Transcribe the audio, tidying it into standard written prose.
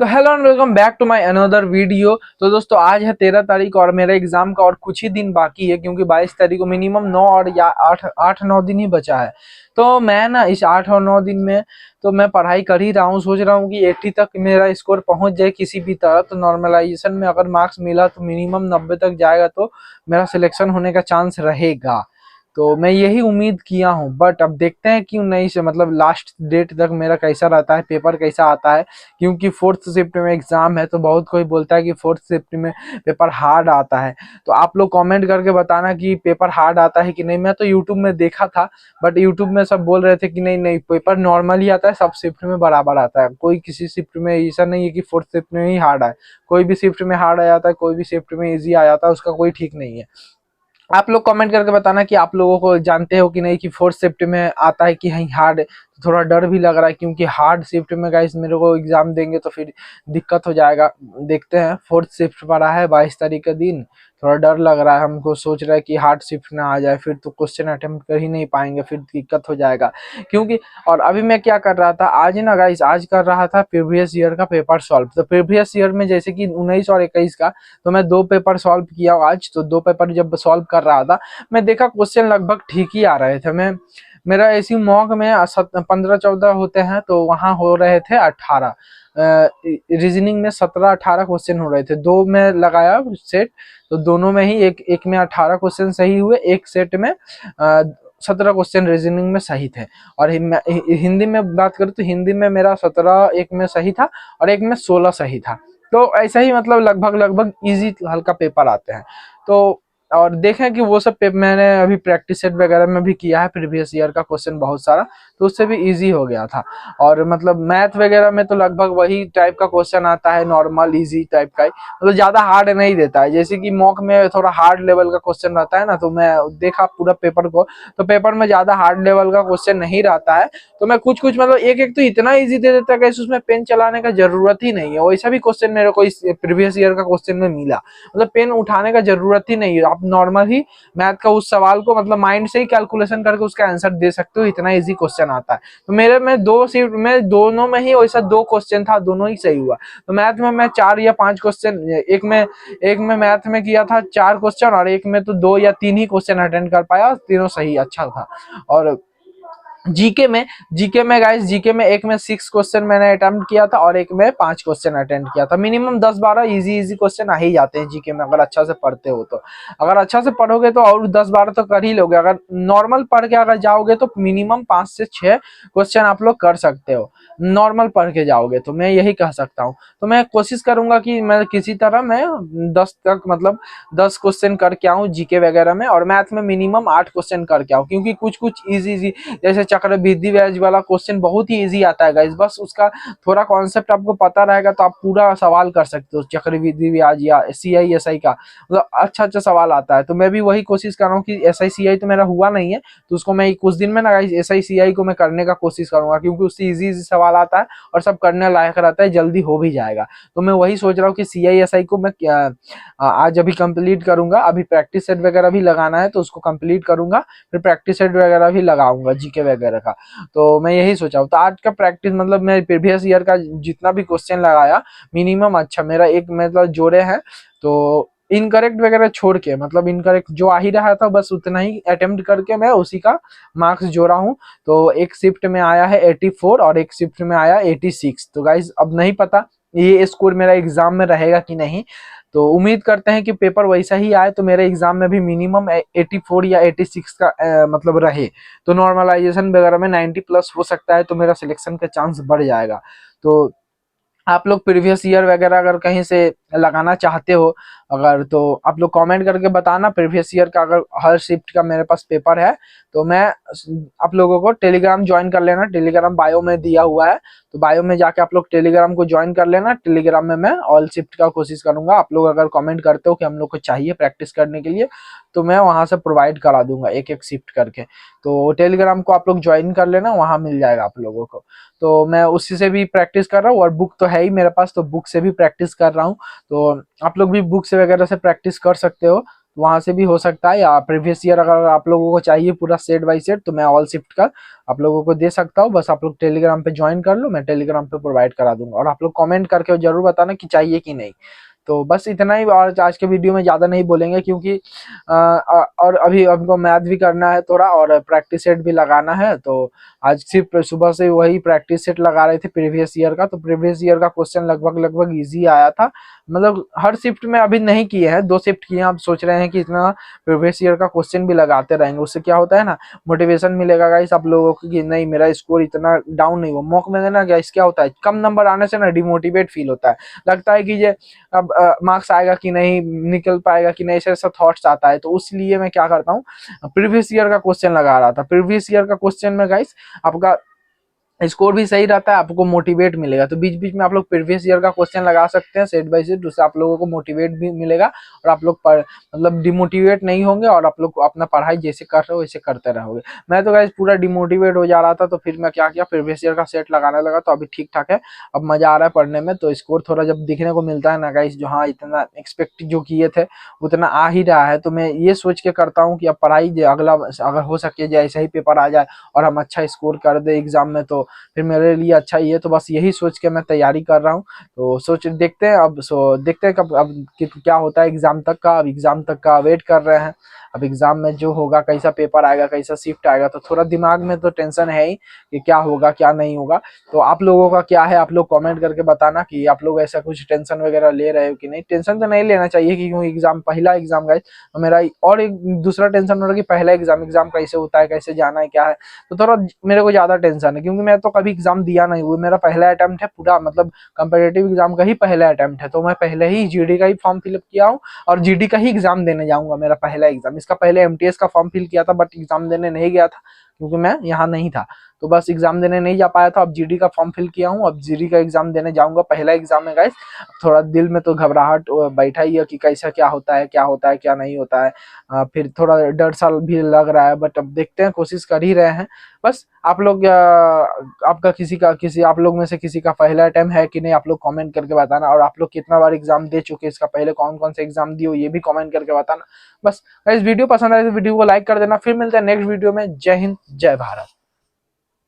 तो hello and welcome back to my another video. तो दोस्तों आज है 13 तारीख और मेरे एग्जाम का और कुछ ही दिन बाकी है, क्योंकि 22 तारीख को मिनिमम 9 और या 8 9 दिन ही बचा है। तो मैं ना इस 8 और 9 दिन में तो मैं पढ़ाई कर ही रहा हूँ, सोच रहा हूँ कि 80 तक मेरा स्कोर पहुंच जाए किसी भी तरह। तो नॉर्मलाइजेशन में अगर मार्क्स मिला तो मिनिमम 90 तक जाएगा तो मेरा सिलेक्शन होने का चांस रहेगा। तो मैं यही उम्मीद किया हूँ, बट अब देखते हैं क्यों नहीं से मतलब लास्ट डेट तक मेरा कैसा रहता है, पेपर कैसा आता है। क्योंकि 4th शिफ्ट में एग्जाम है तो बहुत कोई बोलता है कि 4th शिफ्ट में पेपर हार्ड आता है। तो आप लोग कमेंट करके बताना कि पेपर हार्ड आता है कि नहीं। मैं तो यूट्यूब में देखा था, बट यूट्यूब में सब बोल रहे थे कि नहीं नहीं पेपर नॉर्मल ही आता है, सब शिफ्ट में बराबर आता है। कोई किसी शिफ्ट में ऐसा नहीं है कि 4th शिफ्ट में ही हार्ड आए। कोई भी शिफ्ट में हार्ड आ जाता है, कोई भी शिफ्ट में ईजी आ जाता है, उसका कोई ठीक नहीं है। आप लोग कमेंट करके बताना कि आप लोगों को जानते हो कि नहीं कि 4th शिफ्ट में आता है कि नहीं हार्ड। थोड़ा डर भी लग रहा है, क्योंकि हार्ड शिफ्ट में गाइस मेरे को एग्जाम देंगे तो फिर दिक्कत हो जाएगा। देखते हैं, 4th शिफ्ट पड़ा है 22 तारीख का दिन। थोड़ा डर लग रहा है हमको, सोच रहा है कि हार्ड शिफ्ट ना आ जाए, फिर तो क्वेश्चन अटेम्प्ट कर ही नहीं पाएंगे, फिर दिक्कत हो जाएगा। क्योंकि और अभी मैं क्या कर रहा था आज ना गाइस, आज कर रहा था प्रीवियस ईयर का पेपर सॉल्व। तो प्रीवियस ईयर में जैसे कि 19 और 21 का, तो मैं 2 पेपर सॉल्व किया आज। तो 2 पेपर जब सॉल्व कर रहा था, मैं देखा क्वेश्चन लगभग ठीक ही आ रहे थे। मैं मेरा ऐसी मॉक में 15 14 होते हैं, तो वहां हो रहे थे 18। रीजनिंग में 17 18 क्वेश्चन हो रहे थे। 2 में लगाया सेट, तो दोनों में ही एक एक में 18 क्वेश्चन सही हुए, एक सेट में 17 क्वेश्चन रीजनिंग में सही थे। और हिंदी में बात करूँ तो हिंदी में मेरा 17 एक में सही था और एक में 16 सही था। तो ऐसा ही मतलब लगभग लगभग इजी हल्का पेपर आते हैं। तो और देखें कि वो सब मैंने अभी प्रैक्टिस सेट वगैरह में भी किया है, प्रीवियस ईयर का क्वेश्चन बहुत सारा, तो उससे भी इजी हो गया था। और मतलब मैथ वगैरह में तो लगभग वही टाइप का क्वेश्चन आता है, नॉर्मल इजी टाइप का ही, मतलब ज्यादा हार्ड नहीं देता है। जैसे कि मॉक में थोड़ा हार्ड लेवल का क्वेश्चन रहता है ना, तो मैं देखा पूरा पेपर को, तो पेपर में ज्यादा हार्ड लेवल का क्वेश्चन नहीं रहता है। तो मैं कुछ कुछ मतलब एक एक तो इतना इजी दे देता है कि उसमें पेन चलाने का जरूरत ही नहीं है। वैसा भी क्वेश्चन मेरे को इस प्रीवियस ईयर का क्वेश्चन में मिला, मतलब पेन उठाने का जरूरत ही नहीं है। आप नॉर्मल ही मैथ का उस सवाल को मतलब माइंड से ही कैलकुलेशन करके उसका आंसर दे सकते हो, इतना इजी क्वेश्चन आता है। तो मेरे में 2 शिफ्ट में दोनों में ही वैसा 2 क्वेश्चन था, दोनों ही सही हुआ। तो मैथ में मैं 4 या 5 क्वेश्चन, एक में मैथ में किया था 4 क्वेश्चन, और एक में तो 2 या 3 ही क्वेश्चन अटेंड कर पाया, तीनों सही अच्छा था। और जीके में गाइस, जीके में एक में 6 क्वेश्चन मैंने अटेम्प्ट किया था और एक में 5 क्वेश्चन अटेम्प्ट किया था। मिनिमम 10 12 इजी इजी क्वेश्चन आ ही जाते हैं जीके में, अगर अच्छा से पढ़ते हो तो। अगर अच्छा से पढ़ोगे तो और 10 12 तो कर ही लोगे। अगर नॉर्मल पढ़ के अगर जाओगे तो मिनिमम 5 से 6 क्वेश्चन आप लोग कर सकते हो, नॉर्मल पढ़ के जाओगे तो। मैं यही कह सकता हूँ। तो मैं कोशिश करूंगा कि मैं किसी तरह मैं 10 तक मतलब 10 क्वेश्चन करके आऊँ जीके वगैरह में, और मैथ में मिनिमम 8 क्वेश्चन करके आऊँ। क्योंकि कुछ कुछ इजी, जैसे चक्रवृद्धि ब्याज वाला क्वेश्चन बहुत ही इजी आता है गाइस, बस उसका थोड़ा कॉन्सेप्ट आपको पता रहेगा तो आप पूरा सवाल कर सकते हो। चक्रवृद्धि ब्याज या सीआई एसआई का मतलब अच्छा अच्छा सवाल आता है। तो मैं भी वही कोशिश कर रहा हूँ कि एसआई सीआई तो मेरा हुआ नहीं है, तो उसको मैं कुछ दिन में ना गाइस एसआई सीआई को मैं करने का कोशिश करूंगा, क्योंकि उससे इजी इजी सवाल आता है और सब करने लायक रहता है, जल्दी हो भी जाएगा। तो मैं वही सोच रहा हूँ कि सीआई एसआई को मैं आज अभी कंप्लीट करूंगा। अभी प्रैक्टिस सेट वगैरह भी लगाना है तो उसको कंप्लीट करूंगा, फिर प्रैक्टिस सेट वगैरह भी लगाऊंगा जीके वगैरह का। तो मैं यही सोचा हूँ। तो आज का प्रैक्टिस मतलब मैं प्रीवियस ईयर का जितना भी क्वेश्चन लगाया मिनिमम अच्छा मेरा एक मतलब जोड़े हैं। तो इनकरेक्ट वगैरह छोड़ के मतलब इनकरेक्ट जो आ ही रहा था बस उतना ही अटेम्प्ट करके मैं उसी का मार्क्स जोड़ा हूँ। तो एक शिफ्ट में आया है 84 और एक शिफ्ट में आया 86। तो गाइज अब नहीं पता ये स्कोर मेरा एग्जाम में रहेगा कि नहीं। तो उम्मीद करते हैं कि पेपर वैसा ही आए, तो मेरे एग्जाम में भी मिनिमम 84 या 86 का मतलब रहे। तो नॉर्मलाइजेशन वगैरह में 90 प्लस हो सकता है, तो मेरा सिलेक्शन का चांस बढ़ जाएगा। तो आप लोग प्रीवियस ईयर वगैरह अगर कहीं से लगाना चाहते हो अगर, तो आप लोग कमेंट करके बताना प्रीवियस ईयर का। अगर हर शिफ्ट का मेरे पास पेपर है तो मैं आप लोगों को टेलीग्राम ज्वाइन कर लेना, टेलीग्राम बायो में दिया हुआ है। तो बायो में जाके आप लोग टेलीग्राम को ज्वाइन कर लेना। टेलीग्राम में मैं ऑल शिफ्ट का कोशिश करूंगा। आप लोग अगर कमेंट करते हो कि हम लोग को चाहिए प्रैक्टिस करने के लिए, तो मैं वहां से प्रोवाइड करा दूंगा एक एक शिफ्ट करके। तो टेलीग्राम को आप लोग ज्वाइन कर लेना, वहां मिल जाएगा आप लोगों को। तो मैं उसी से भी प्रैक्टिस कर रहा हूँ, और बुक तो है ही मेरे पास, तो बुक से भी प्रैक्टिस कर रहा हूँ। तो आप लोग भी बुक से वगैरह से प्रैक्टिस कर सकते हो। वहां से भी हो सकता है, या प्रीवियस ईयर अगर आप लोगों को चाहिए पूरा सेट बाय सेट तो मैं ऑल शिफ्ट का आप लोगों को दे सकता हूँ। बस आप लोग टेलीग्राम पे ज्वाइन कर लो, मैं टेलीग्राम पे प्रोवाइड करा दूंगा, और आप लोग कमेंट करके जरूर बताना कि चाहिए कि नहीं। तो बस इतना ही, और आज के वीडियो में ज़्यादा नहीं बोलेंगे क्योंकि और अभी हमको मैथ भी करना है थोड़ा, और प्रैक्टिस सेट भी लगाना है। तो आज सिर्फ सुबह से वही प्रैक्टिस सेट लगा रहे थे प्रीवियस ईयर का। तो प्रीवियस ईयर का क्वेश्चन लगभग लगभग इजी आया था, मतलब हर शिफ्ट में अभी नहीं किए हैं, 2 शिफ्ट किए हैं। आप सोच रहे हैं कि इतना प्रीवियस ईयर का क्वेश्चन भी लगाते रहेंगे, उससे क्या होता है ना, मोटिवेशन मिलेगा गाइस आप लोगों को कि नहीं मेरा स्कोर इतना डाउन नहीं हुआ। मॉक में ना गाइस क्या होता है, कम नंबर आने से ना डिमोटिवेट फील होता है, लगता है कि ये अब मार्क्स आएगा कि नहीं, निकल पाएगा कि नहीं, ऐसा ऐसा थॉट्स आता है। तो इसलिए मैं क्या करता हूँ, प्रीवियस ईयर का क्वेश्चन लगा रहा था। प्रीवियस ईयर का क्वेश्चन में गाइस आपका स्कोर भी सही रहता है, आपको मोटिवेट मिलेगा। तो बीच बीच में आप लोग प्रीवियस ईयर का क्वेश्चन लगा सकते हैं सेट बाय सेट, उससे आप लोगों को मोटिवेट भी मिलेगा, और आप लोग मतलब डिमोटिवेट नहीं होंगे, और आप लोग अपना पढ़ाई जैसे कर रहे हो वैसे करते रहोगे। मैं तो गाइस पूरा डिमोटिवेट हो जा रहा था, तो फिर मैं क्या किया, प्रीवियस ईयर का सेट लगाने लगा। तो अभी ठीक ठाक है, अब मजा आ रहा है पढ़ने में। तो स्कोर थोड़ा जब दिखने को मिलता है ना गाइस, जो हाँ इतना एक्सपेक्ट जो किए थे उतना आ ही रहा है, तो मैं ये सोच के करता हूँ कि अब पढ़ाई अगला अगर हो सके जैसे ही पेपर आ जाए और हम अच्छा स्कोर कर दे एग्जाम में, तो फिर मेरे लिए अच्छा ही है। तो बस यही सोच के मैं तैयारी कर रहा हूँ। तो सोच देखते हैं अब, देखते हैं कब अब क्या होता है एग्जाम तक का। अब एग्जाम तक का वेट कर रहे हैं। अब एग्जाम में जो होगा, कैसा पेपर आएगा, कैसा शिफ्ट आएगा, तो थोड़ा दिमाग में तो टेंशन है ही कि क्या होगा क्या नहीं होगा। तो आप लोगों का क्या है, आप लोग कमेंट करके बताना कि आप लोग ऐसा कुछ टेंशन वगैरह ले रहे हो कि नहीं। टेंशन तो नहीं लेना चाहिए क्योंकि एग्जाम पहला एग्जाम गाइस, तो मेरा और एक दूसरा टेंशन हो रहा है कि पहला एग्जाम कैसे होता है, कैसे जाना है, क्या है। तो थोड़ा मेरे को ज्यादा टेंशन है क्योंकि मैं तो कभी एग्जाम दिया नहीं हूँ, मेरा पहला अटेम्प्ट है पूरा, मतलब कंपेटिटिव एग्जाम का ही पहला अटेम्प्ट है। तो मैं पहले ही जीडी का ही फॉर्म फिलअप किया हूँ, और जीडी का ही एग्जाम देने जाऊंगा, मेरा पहला एग्जाम। इसका पहले एमटीएस का फॉर्म फिल किया था, बट एग्जाम देने नहीं गया था क्योंकि मैं यहाँ नहीं था, तो बस एग्जाम देने नहीं जा पाया था। अब जीडी का फॉर्म फिल किया हूँ, अब जीडी का एग्जाम देने जाऊंगा, पहला एग्जाम है गाइस। थोड़ा दिल में तो घबराहट बैठा ही है कि कैसा क्या होता है, क्या होता है क्या नहीं होता है। फिर थोड़ा डर सा भी लग रहा है, बट अब देखते हैं, कोशिश कर ही रहे हैं। बस आप लोग आपका किसी आप लोग में से किसी का पहला अटेम्प्ट है कि नहीं, आप लोग कमेंट करके बताना। और आप लोग कितना बार एग्जाम दे चुके, इसका पहले कौन कौन से एग्जाम दिए हो ये भी कमेंट करके बताना। बस गाइस वीडियो पसंद आए तो वीडियो को लाइक कर देना। फिर मिलते हैं नेक्स्ट वीडियो में। जय हिंद, जय भारत।